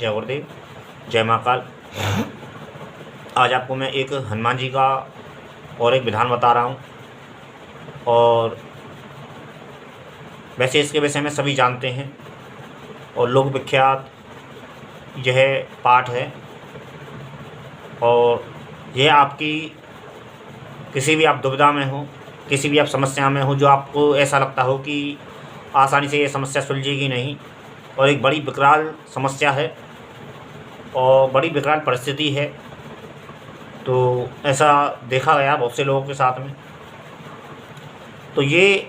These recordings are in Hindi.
जय गुरुदेव, जय महाकाल। आज आपको मैं एक हनुमान जी का और एक विधान बता रहा हूँ। और वैसे इसके विषय में सभी जानते हैं और लोक विख्यात यह पाठ है। और यह आपकी किसी भी आप दुविधा में हो, किसी भी आप समस्या में हो, जो आपको ऐसा लगता हो कि आसानी से ये समस्या सुलझेगी नहीं और एक बड़ी विकराल समस्या है और बड़ी विकराल परिस्थिति है, तो ऐसा देखा गया बहुत से लोगों के साथ में। तो ये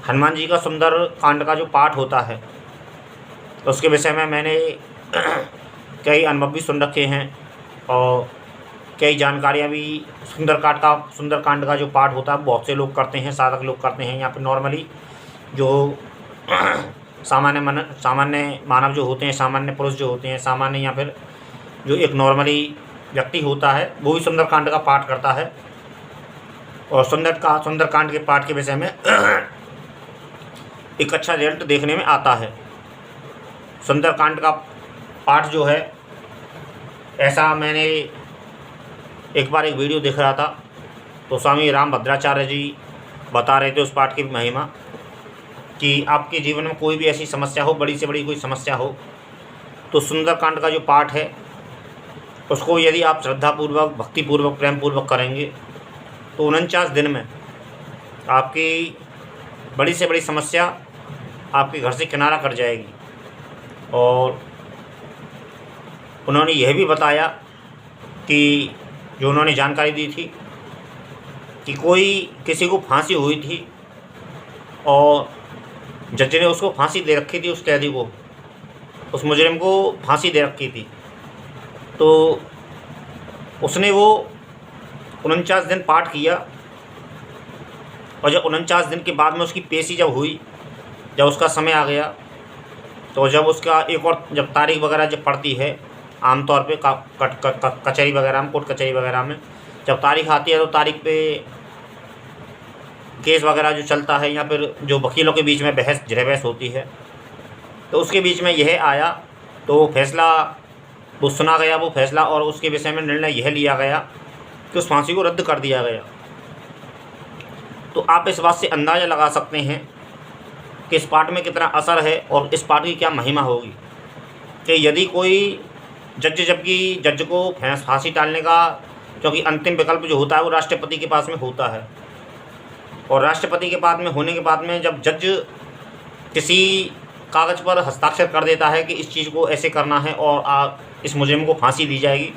हनुमान जी का सुंदर कांड का जो पाठ होता है, तो उसके विषय में मैंने कई अनुभव भी सुन रखे हैं और कई जानकारियाँ भी। सुंदरकांड का जो पाठ होता है बहुत से लोग करते हैं, साधक लोग करते हैं। यहाँ पे नॉर्मली जो सामान्य मानव जो होते हैं, सामान्य पुरुष जो होते हैं, सामान्य या फिर जो एक नॉर्मली व्यक्ति होता है, वो भी सुंदरकांड का पाठ करता है। और सुंदरकांड के पाठ के विषय में एक अच्छा रिजल्ट देखने में आता है। सुंदरकांड का पाठ जो है, ऐसा मैंने एक बार एक वीडियो देख रहा था, तो स्वामी रामभद्राचार्य जी बता रहे थे उस पाठ की महिमा कि आपके जीवन में कोई भी ऐसी समस्या हो, बड़ी से बड़ी कोई समस्या हो, तो सुंदरकांड का जो पाठ है उसको यदि आप श्रद्धापूर्वक, भक्तिपूर्वक, प्रेमपूर्वक करेंगे तो 49 दिन में आपकी बड़ी से बड़ी समस्या आपके घर से किनारा कर जाएगी। और उन्होंने यह भी बताया कि जो उन्होंने जानकारी दी थी कि किसी को फांसी हुई थी और जज ने उसको फांसी दे रखी थी, उस कैदी को, उस मुजरिम को फांसी दे रखी थी। तो उसने वो 49 दिन पाठ किया और जब 49 दिन के बाद में उसकी पेशी जब हुई, जब उसका समय आ गया, तो जब उसका एक और जब तारीख वगैरह जब पड़ती है, आमतौर पे कचहरी वगैरह में, कोर्ट कचहरी वगैरह में जब तारीख आती है, तो तारीख पे केस वगैरह जो चलता है या फिर जो वकीलों के बीच में बहस जिरहबहस होती है, तो उसके बीच में यह आया, तो वो फैसला वो सुना गया, वो फैसला, और उसके विषय में निर्णय यह लिया गया कि उस फांसी को रद्द कर दिया गया। तो आप इस बात से अंदाज़ा लगा सकते हैं कि इस पाठ में कितना असर है और इस पाठ की क्या महिमा होगी कि यदि कोई जज को फांसी टालने का, क्योंकि अंतिम विकल्प जो होता है वो राष्ट्रपति के पास में होता है, और राष्ट्रपति के पास में होने के बाद में जब जज किसी कागज़ पर हस्ताक्षर कर देता है कि इस चीज़ को ऐसे करना है और इस मुजरिम को फांसी दी जाएगी,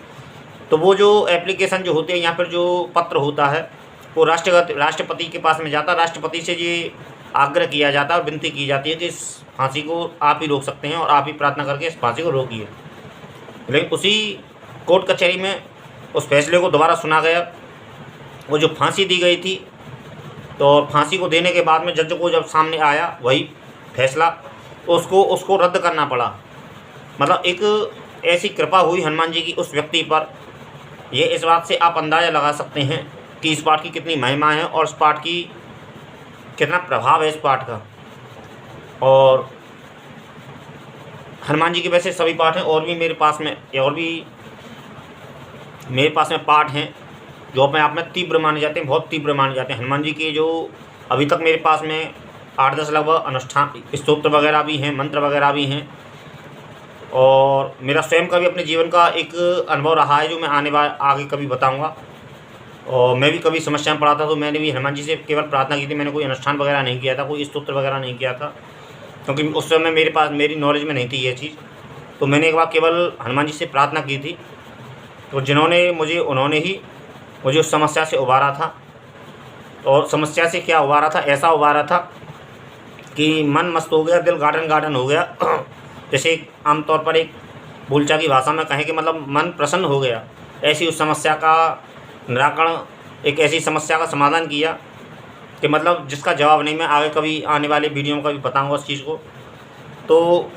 तो वो जो एप्लीकेशन जो होते हैं या फिर जो पत्र होता है वो राष्ट्रपति के पास में जाता है। राष्ट्रपति से ये आग्रह किया जाता है और विनती की जाती है कि इस फांसी को आप ही रोक सकते हैं और आप ही प्रार्थना करके इस फांसी को रोकिए। लेकिन उसी कोर्ट कचहरी में उस फैसले को दोबारा सुना गया। वो जो फांसी दी गई थी, तो फांसी को देने के बाद में जज को जब सामने आया वही फैसला, उसको रद्द करना पड़ा। मतलब एक ऐसी कृपा हुई हनुमान जी की उस व्यक्ति पर। ये इस बात से आप अंदाज़ा लगा सकते हैं कि इस पाठ की कितनी महिमा है और इस पाठ की कितना प्रभाव है इस पाठ का। और हनुमान जी के वैसे सभी पाठ हैं, और भी मेरे पास में पाठ हैं जो अपने आप में तीव्र माने जाते हैं, बहुत तीव्र माने जाते हैं। हनुमान जी के जो अभी तक मेरे पास में 8-10 लगभग अनुष्ठान स्तोत्र वगैरह भी हैं, मंत्र वगैरह भी हैं। और मेरा स्वयं का भी अपने जीवन का एक अनुभव रहा है जो मैं आगे कभी बताऊंगा। और मैं भी कभी समस्या में पड़ा था, तो मैंने भी हनुमान जी से केवल प्रार्थना की थी। मैंने कोई अनुष्ठान वगैरह नहीं किया था, कोई स्तोत्र वगैरह नहीं किया था, क्योंकि उस समय मेरी नॉलेज में नहीं थी ये चीज़। तो मैंने एक बार केवल हनुमान जी से प्रार्थना की थी, तो उन्होंने ही मुझे उस समस्या से उबारा था। और समस्या से क्या उबारा था, ऐसा उबारा था कि मन मस्त हो गया, दिल गार्डन हो गया। जैसे आमतौर पर एक बोलचा की भाषा में कहें कि मतलब मन प्रसन्न हो गया। ऐसी उस समस्या का निराकरण, एक ऐसी समस्या का समाधान किया कि मतलब जिसका जवाब नहीं। मैं आगे कभी आने वाले वीडियो में कभी बताऊंगा उस चीज़ को। तो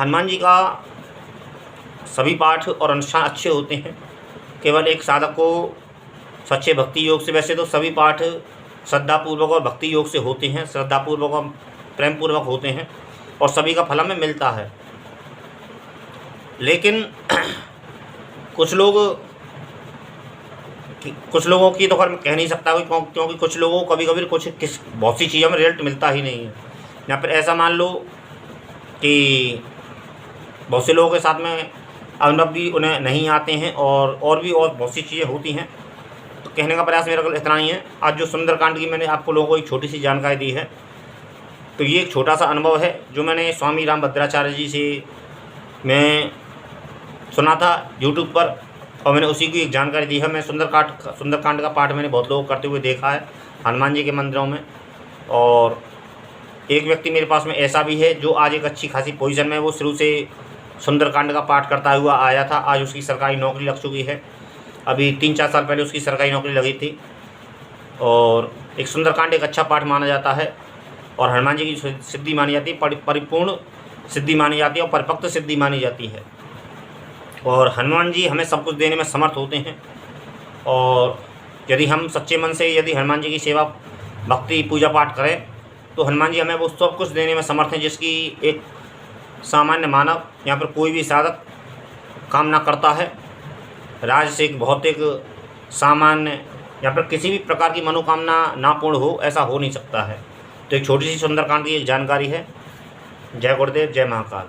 हनुमान जी का सभी पाठ और अनुष्ठान अच्छे होते हैं। केवल एक साधक को सच्चे भक्ति योग से, वैसे तो सभी पाठ श्रद्धापूर्वक और भक्ति योग से होते हैं, श्रद्धापूर्वक और प्रेमपूर्वक होते हैं, और सभी का फल हमें मिलता है। लेकिन कुछ लोगों की तो खैर मैं कह नहीं सकता कोई, क्योंकि कुछ लोगों को कभी कभी बहुत सी चीज़ों में रिजल्ट मिलता ही नहीं है। या फिर ऐसा मान लो कि बहुत से लोगों के साथ में अनुभव भी उन्हें नहीं आते हैं, और भी और बहुत सी चीज़ें होती हैं। तो कहने का प्रयास मेरा कल इतना ही है। आज जो सुंदरकांड की मैंने आपको लोगों को एक छोटी सी जानकारी दी है, तो ये एक छोटा सा अनुभव है जो मैंने स्वामी रामभद्राचार्य जी से मैं सुना था यूट्यूब पर, और मैंने उसी की एक जानकारी दी है। मैं सुंदरकांड का पाठ मैंने बहुत लोग करते हुए देखा है हनुमान जी के मंदिरों में। और एक व्यक्ति मेरे पास में ऐसा भी है जो आज एक अच्छी खासी पोजीशन में, वो शुरू से सुंदरकांड का पाठ करता हुआ आया था। आज उसकी सरकारी नौकरी लग चुकी है। अभी 3-4 साल पहले उसकी सरकारी नौकरी लगी थी। और एक सुंदरकांड एक अच्छा पाठ माना जाता है, और हनुमान जी की सिद्धि मानी जाती है, परिपूर्ण सिद्धि मानी जाती है और परिपक्व सिद्धि मानी जाती है। और हनुमान जी हमें सब कुछ देने में समर्थ होते हैं। और यदि हम सच्चे मन से यदि हनुमान जी की सेवा, भक्ति, पूजा पाठ करें, तो हनुमान जी हमें वो सब कुछ देने में समर्थ हैं जिसकी एक सामान्य मानव या फिर कोई भी साधक कामना करता है। राजसिक, भौतिक, सामान्य या फिर किसी भी प्रकार की मनोकामना ना पूर्ण हो, ऐसा हो नहीं सकता है। तो एक छोटी सी सुंदरकांड की एक जानकारी है। जय गुरुदेव, जय महाकाल।